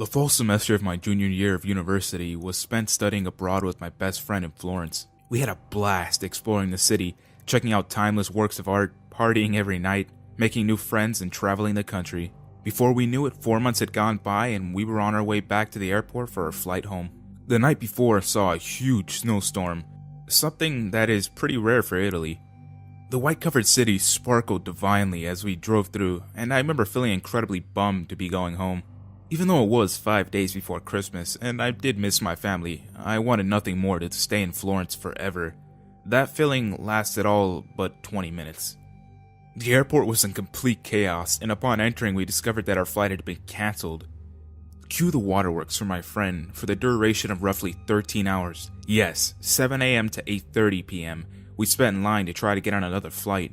The fall semester of my junior year of university was spent studying abroad with my best friend in Florence. We had a blast exploring the city, checking out timeless works of art, partying every night, making new friends, and traveling the country. Before we knew it, 4 months had gone by and we were on our way back to the airport for our flight home. The night before saw a huge snowstorm, something that is pretty rare for Italy. The white-covered city sparkled divinely as we drove through, and I remember feeling incredibly bummed to be going home. Even though it was 5 days before Christmas, and I did miss my family, I wanted nothing more to stay in Florence forever. That feeling lasted all but 20 minutes. The airport was in complete chaos, and upon entering we discovered that our flight had been cancelled. Cue the waterworks for my friend for the duration of roughly 13 hours. Yes, 7 a.m. to 8:30 p.m. we spent in line to try to get on another flight.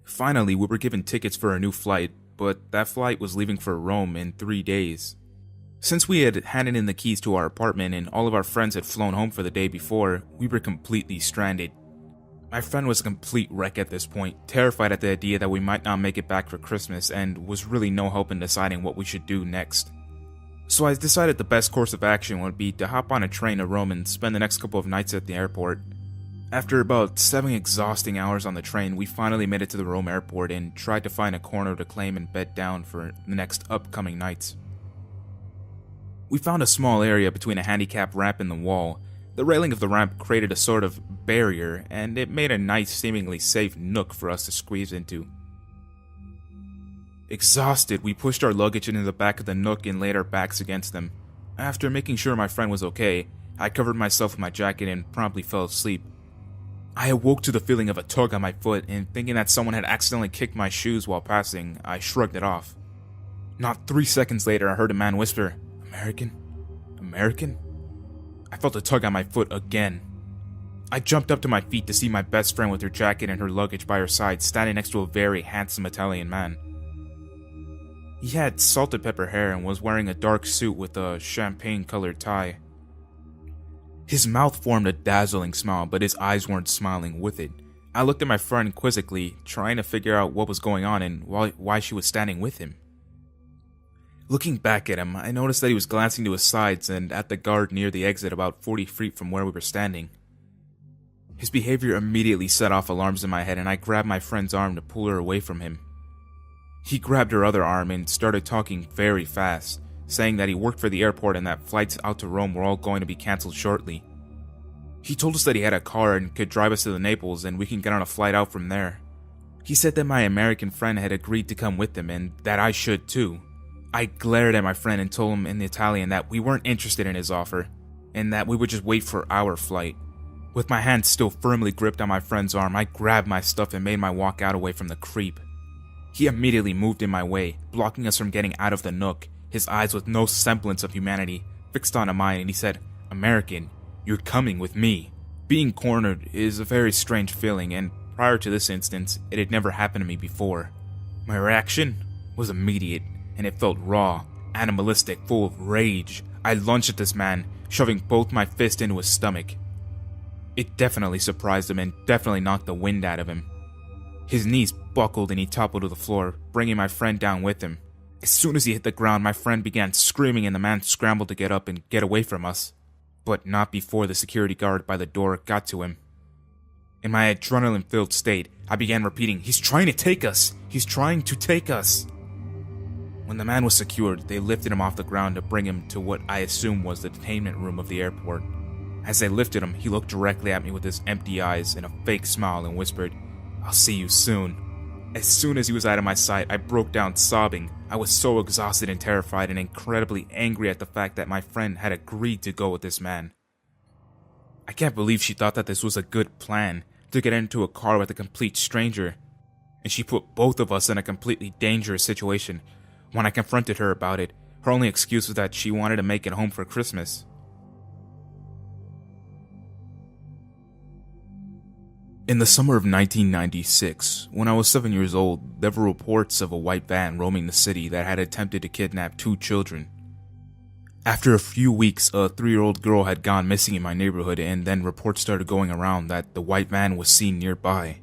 Finally, we were given tickets for a new flight, but that flight was leaving for Rome in 3 days. Since we had handed in the keys to our apartment and all of our friends had flown home for the day before, we were completely stranded. My friend was a complete wreck at this point, terrified at the idea that we might not make it back for Christmas and was really no help in deciding what we should do next. So I decided the best course of action would be to hop on a train to Rome and spend the next couple of nights at the airport. After about 7 exhausting hours on the train, we finally made it to the Rome airport and tried to find a corner to claim and bed down for the next upcoming nights. We found a small area between a handicap ramp and the wall. The railing of the ramp created a sort of barrier, and it made a nice, seemingly safe nook for us to squeeze into. Exhausted, we pushed our luggage into the back of the nook and laid our backs against them. After making sure my friend was okay, I covered myself with my jacket and promptly fell asleep. I awoke to the feeling of a tug on my foot, and thinking that someone had accidentally kicked my shoes while passing, I shrugged it off. Not 3 seconds later, I heard a man whisper, "American? American?" I felt a tug on my foot again. I jumped up to my feet to see my best friend with her jacket and her luggage by her side, standing next to a very handsome Italian man. He had salt and pepper hair and was wearing a dark suit with a champagne-colored tie. His mouth formed a dazzling smile, but his eyes weren't smiling with it. I looked at my friend quizzically, trying to figure out what was going on and why she was standing with him. Looking back at him, I noticed that he was glancing to his sides and at the guard near the exit about 40 feet from where we were standing. His behavior immediately set off alarms in my head, and I grabbed my friend's arm to pull her away from him. He grabbed her other arm and started talking very fast, saying that he worked for the airport and that flights out to Rome were all going to be cancelled shortly. He told us that he had a car and could drive us to the Naples and we can get on a flight out from there. He said that my American friend had agreed to come with him and that I should too. I glared at my friend and told him in Italian that we weren't interested in his offer and that we would just wait for our flight. With my hand still firmly gripped on my friend's arm, I grabbed my stuff and made my walk out away from the creep. He immediately moved in my way, blocking us from getting out of the nook, his eyes with no semblance of humanity fixed onto mine, and he said, "American, you're coming with me." Being cornered is a very strange feeling, and prior to this instance, it had never happened to me before. My reaction was immediate, and it felt raw, animalistic, full of rage. I lunged at this man, shoving both my fists into his stomach. It definitely surprised him and definitely knocked the wind out of him. His knees buckled and he toppled to the floor, bringing my friend down with him. As soon as he hit the ground, my friend began screaming and the man scrambled to get up and get away from us. But not before the security guard by the door got to him. In my adrenaline-filled state, I began repeating, "He's trying to take us! He's trying to take us!" When the man was secured, they lifted him off the ground to bring him to what I assumed was the detainment room of the airport. As they lifted him, he looked directly at me with his empty eyes and a fake smile and whispered, "I'll see you soon." As soon as he was out of my sight, I broke down sobbing. I was so exhausted and terrified and incredibly angry at the fact that my friend had agreed to go with this man. I can't believe she thought that this was a good plan, to get into a car with a complete stranger. And she put both of us in a completely dangerous situation. When I confronted her about it, her only excuse was that she wanted to make it home for Christmas. In the summer of 1996, when I was 7 years old, there were reports of a white van roaming the city that had attempted to kidnap 2 children. After a few weeks, a 3-year-old girl had gone missing in my neighborhood, and then reports started going around that the white van was seen nearby.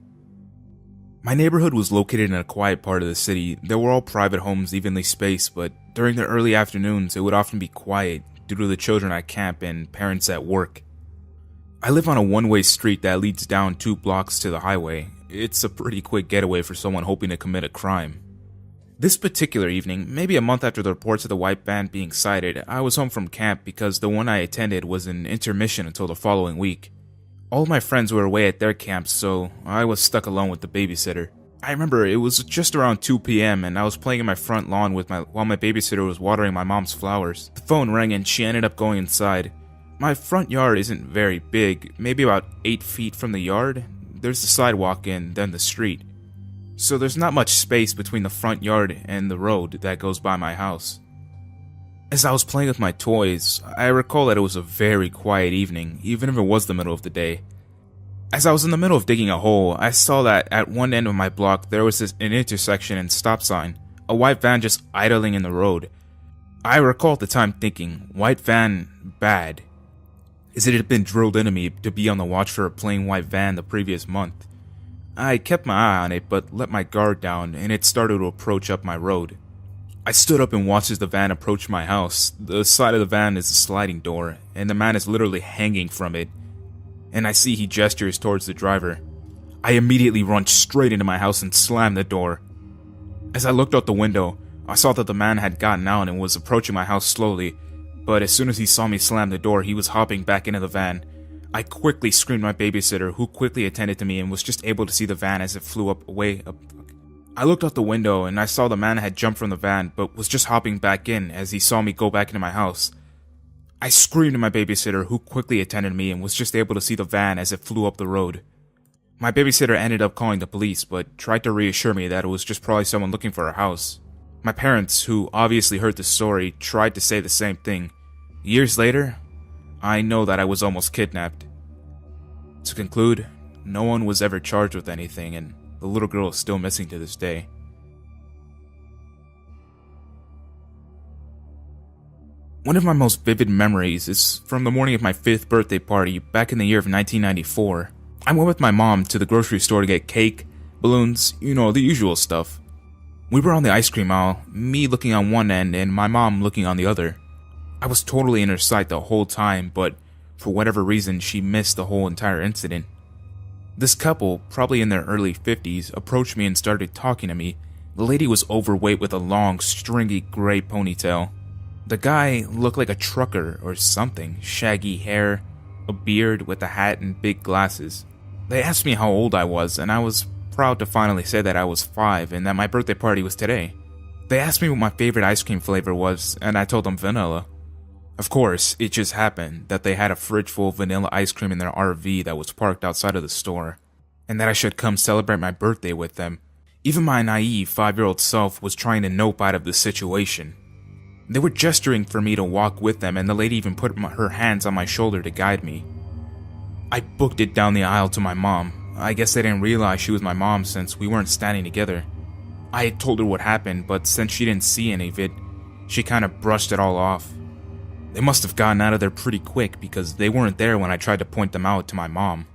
My neighborhood was located in a quiet part of the city. They were all private homes evenly spaced, but during the early afternoons it would often be quiet due to the children at camp and parents at work. I live on a one-way street that leads down 2 blocks to the highway. It's a pretty quick getaway for someone hoping to commit a crime. This particular evening, maybe a month after the reports of the white van being sighted, I was home from camp because the one I attended was an intermission until the following week. All of my friends were away at their camps, so I was stuck alone with the babysitter. I remember it was just around 2 p.m. and I was playing in my front lawn while my babysitter was watering my mom's flowers. The phone rang and she ended up going inside. My front yard isn't very big, maybe about 8 feet from the yard. There's the sidewalk and then the street. So there's not much space between the front yard and the road that goes by my house. As I was playing with my toys, I recall that it was a very quiet evening, even if it was the middle of the day. As I was in the middle of digging a hole, I saw that at one end of my block there was an intersection and stop sign, a white van just idling in the road. I recall at the time thinking, white van, bad. As it had been drilled into me to be on the watch for a plain white van the previous month. I kept my eye on it but let my guard down and it started to approach up my road. I stood up and watched as the van approached my house. The side of the van is a sliding door and the man is literally hanging from it. And I see he gestures towards the driver. I immediately run straight into my house and slam the door. As I looked out the window, I saw that the man had gotten out and was approaching my house slowly. But as soon as he saw me slam the door, he was hopping back into the van. I quickly screamed my babysitter, who quickly attended to me and was just able to see the van as it flew away. I looked out the window and I saw the man had jumped from the van, but was just hopping back in as he saw me go back into my house. I screamed at my babysitter, who quickly attended to me and was just able to see the van as it flew up the road. My babysitter ended up calling the police, but tried to reassure me that it was just probably someone looking for a house. My parents, who obviously heard the story, tried to say the same thing. Years later, I know that I was almost kidnapped. To conclude, no one was ever charged with anything, and the little girl is still missing to this day. One of my most vivid memories is from the morning of my 5th birthday party back in the year of 1994. I went with my mom to the grocery store to get cake, balloons, the usual stuff. We were on the ice cream aisle, me looking on one end and my mom looking on the other. I was totally in her sight the whole time, but for whatever reason she missed the whole entire incident. This couple, probably in their early 50s, approached me and started talking to me. The lady was overweight with a long, stringy gray ponytail. The guy looked like a trucker or something, shaggy hair, a beard with a hat and big glasses. They asked me how old I was, and I was proud to finally say that I was 5 and that my birthday party was today. They asked me what my favorite ice cream flavor was, and I told them vanilla. Of course, it just happened that they had a fridge full of vanilla ice cream in their RV that was parked outside of the store, and that I should come celebrate my birthday with them. Even my naive 5-year-old self was trying to nope out of the situation. They were gesturing for me to walk with them, and the lady even put her hands on my shoulder to guide me. I booked it down the aisle to my mom. I guess they didn't realize she was my mom since we weren't standing together. I had told her what happened, but since she didn't see any of it, she kind of brushed it all off. They must have gotten out of there pretty quick because they weren't there when I tried to point them out to my mom.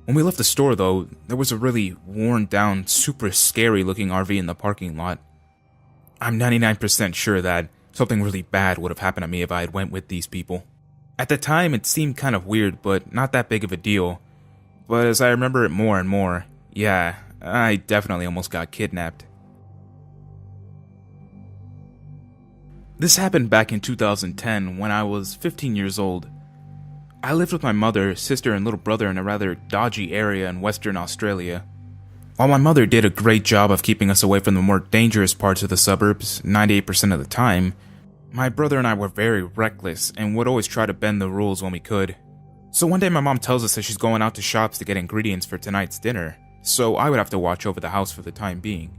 When we left the store though, there was a really worn down, super scary looking RV in the parking lot. I'm 99% sure that something really bad would have happened to me if I had went with these people. At the time it seemed kind of weird, but not that big of a deal. But as I remember it more and more, yeah, I definitely almost got kidnapped. This happened back in 2010 when I was 15 years old. I lived with my mother, sister, and little brother in a rather dodgy area in Western Australia. While my mother did a great job of keeping us away from the more dangerous parts of the suburbs 98% of the time, my brother and I were very reckless and would always try to bend the rules when we could. So one day my mom tells us that she's going out to shops to get ingredients for tonight's dinner, so I would have to watch over the house for the time being.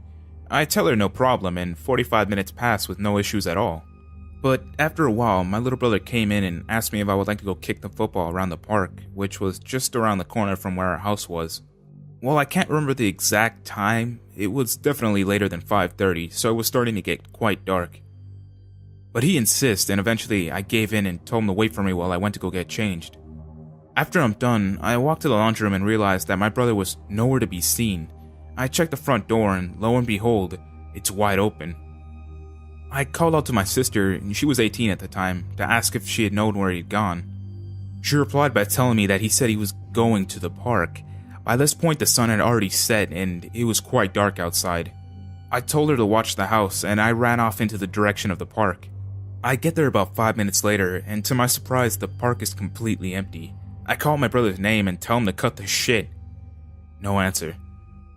I tell her no problem, and 45 minutes pass with no issues at all. But after a while, my little brother came in and asked me if I would like to go kick the football around the park, which was just around the corner from where our house was. While I can't remember the exact time, it was definitely later than 5:30, so it was starting to get quite dark. But he insisted, and eventually I gave in and told him to wait for me while I went to go get changed. After I'm done, I walked to the laundry room and realized that my brother was nowhere to be seen. I checked the front door and lo and behold, it's wide open. I called out to my sister, and she was 18 at the time, to ask if she had known where he'd gone. She replied by telling me that he said he was going to the park. By this point the sun had already set and it was quite dark outside. I told her to watch the house and I ran off into the direction of the park. I get there about 5 minutes later and to my surprise the park is completely empty. I call my brother's name and tell him to cut the shit. No answer.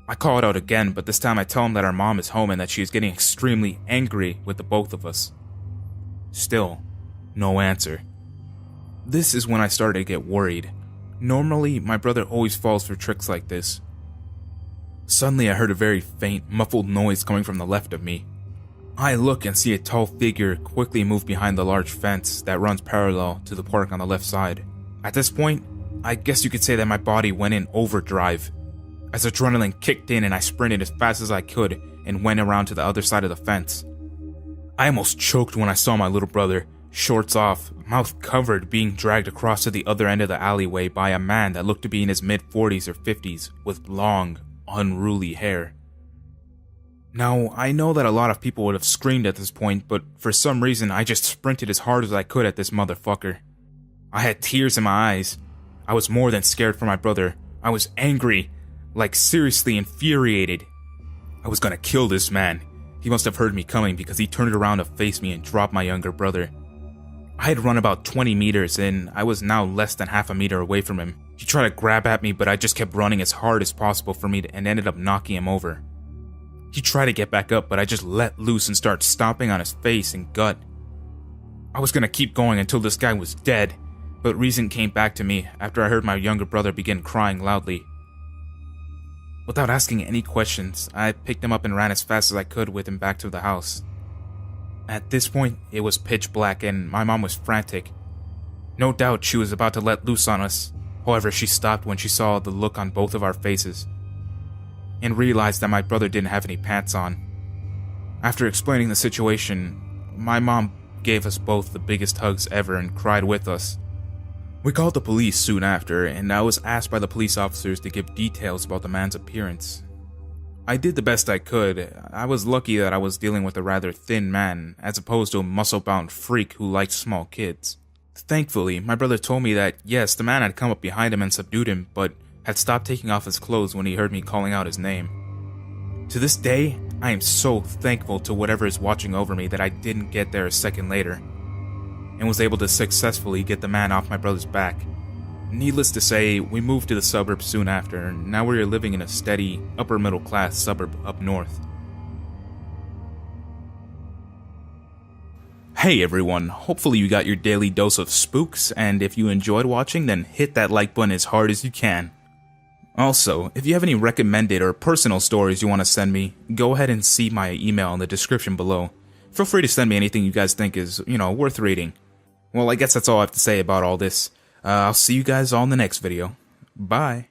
I call it out again, but this time I tell him that our mom is home and that she is getting extremely angry with the both of us. Still, no answer. This is when I started to get worried. Normally, my brother always falls for tricks like this. Suddenly I heard a very faint, muffled noise coming from the left of me. I look and see a tall figure quickly move behind the large fence that runs parallel to the park on the left side. At this point, I guess you could say that my body went in overdrive. As adrenaline kicked in and I sprinted as fast as I could and went around to the other side of the fence. I almost choked when I saw my little brother, shorts off, mouth covered, being dragged across to the other end of the alleyway by a man that looked to be in his mid-40s or 50s with long, unruly hair. Now, I know that a lot of people would have screamed at this point, but for some reason I just sprinted as hard as I could at this motherfucker. I had tears in my eyes. I was more than scared for my brother. I was angry, like seriously infuriated. I was gonna kill this man. He must have heard me coming because he turned around to face me and dropped my younger brother. I had run about 20 meters and I was now less than half a meter away from him. He tried to grab at me, but I just kept running as hard as possible for me and ended up knocking him over. He tried to get back up, but I just let loose and started stomping on his face and gut. I was gonna keep going until this guy was dead, but reason came back to me after I heard my younger brother begin crying loudly. Without asking any questions, I picked him up and ran as fast as I could with him back to the house. At this point, it was pitch black and my mom was frantic. No doubt she was about to let loose on us. However, she stopped when she saw the look on both of our faces and realized that my brother didn't have any pants on. After explaining the situation, my mom gave us both the biggest hugs ever and cried with us. We called the police soon after, and I was asked by the police officers to give details about the man's appearance. I did the best I could. I was lucky that I was dealing with a rather thin man, as opposed to a muscle-bound freak who liked small kids. Thankfully, my brother told me that yes, the man had come up behind him and subdued him, but had stopped taking off his clothes when he heard me calling out his name. To this day, I am so thankful to whatever is watching over me that I didn't get there a second later, and was able to successfully get the man off my brother's back. Needless to say, we moved to the suburbs soon after, and now we are living in a steady, upper-middle-class suburb up north. Hey everyone, hopefully you got your daily dose of spooks, and if you enjoyed watching, then hit that like button as hard as you can. Also, if you have any recommended or personal stories you want to send me, go ahead and see my email in the description below. Feel free to send me anything you guys think is, worth reading. Well, I guess that's all I have to say about all this. I'll see you guys all in the next video. Bye.